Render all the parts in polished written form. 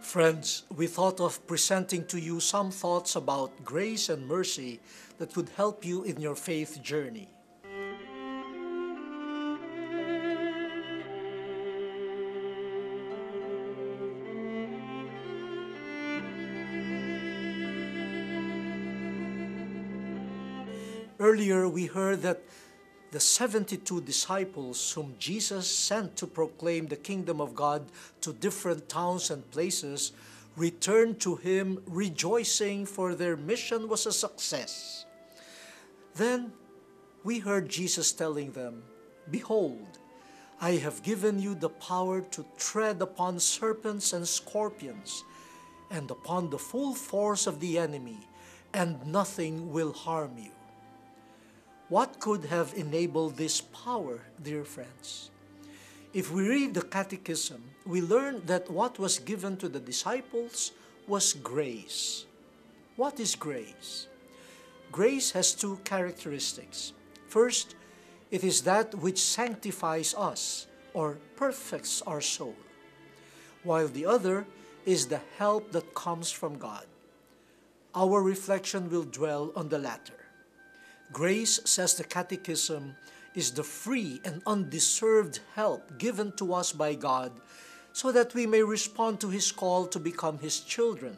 Friends, we thought of presenting to you some thoughts about grace and mercy that could help you in your faith journey. Earlier, we heard that the 72 disciples whom Jesus sent to proclaim the kingdom of God to different towns and places returned to him rejoicing, for their mission was a success. Then we heard Jesus telling them, "Behold, I have given you the power to tread upon serpents and scorpions, and upon the full force of the enemy, and nothing will harm you." What could have enabled this power, dear friends? If we read the Catechism, we learn that what was given to the disciples was grace. What is grace? Grace has two characteristics. First, it is that which sanctifies us or perfects our soul, while the other is the help that comes from God. Our reflection will dwell on the latter. Grace, says the Catechism, is the free and undeserved help given to us by God so that we may respond to His call to become His children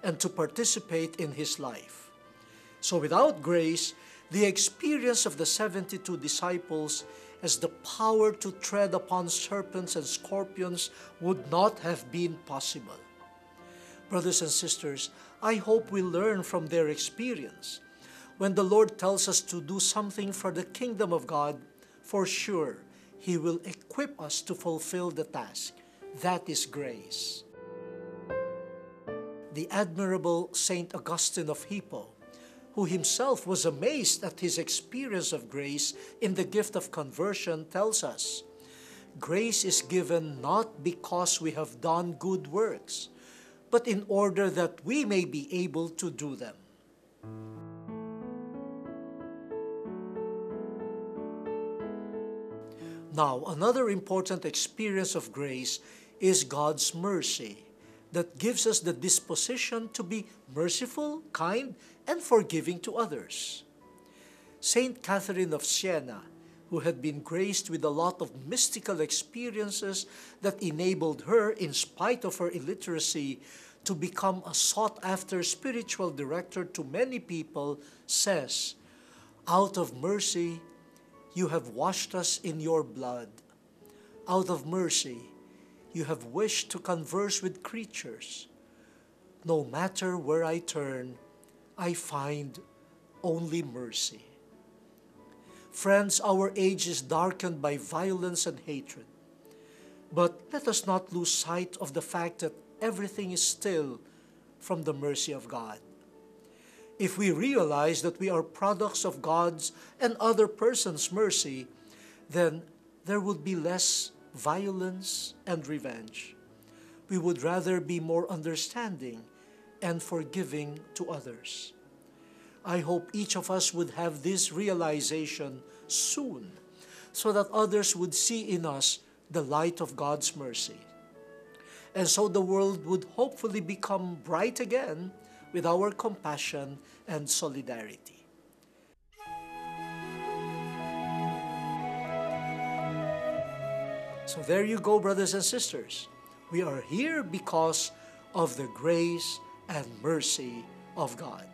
and to participate in His life. So without grace, the experience of the 72 disciples as the power to tread upon serpents and scorpions would not have been possible. Brothers and sisters, I hope we learn from their experience. When the Lord tells us to do something for the kingdom of God, for sure, He will equip us to fulfill the task. That is grace. The admirable Saint Augustine of Hippo, who himself was amazed at his experience of grace in the gift of conversion, tells us, "Grace is given not because we have done good works, but in order that we may be able to do them." Now, another important experience of grace is God's mercy that gives us the disposition to be merciful, kind, and forgiving to others. Saint Catherine of Siena, who had been graced with a lot of mystical experiences that enabled her, in spite of her illiteracy, to become a sought-after spiritual director to many people, says, "Out of mercy, you have washed us in your blood. Out of mercy, you have wished to converse with creatures. No matter where I turn, I find only mercy." Friends, our age is darkened by violence and hatred. But let us not lose sight of the fact that everything is still from the mercy of God. If we realize that we are products of God's and other persons' mercy, then there would be less violence and revenge. We would rather be more understanding and forgiving to others. I hope each of us would have this realization soon, so that others would see in us the light of God's mercy. And so the world would hopefully become bright again with our compassion and solidarity. So there you go, brothers and sisters. We are here because of the grace and mercy of God.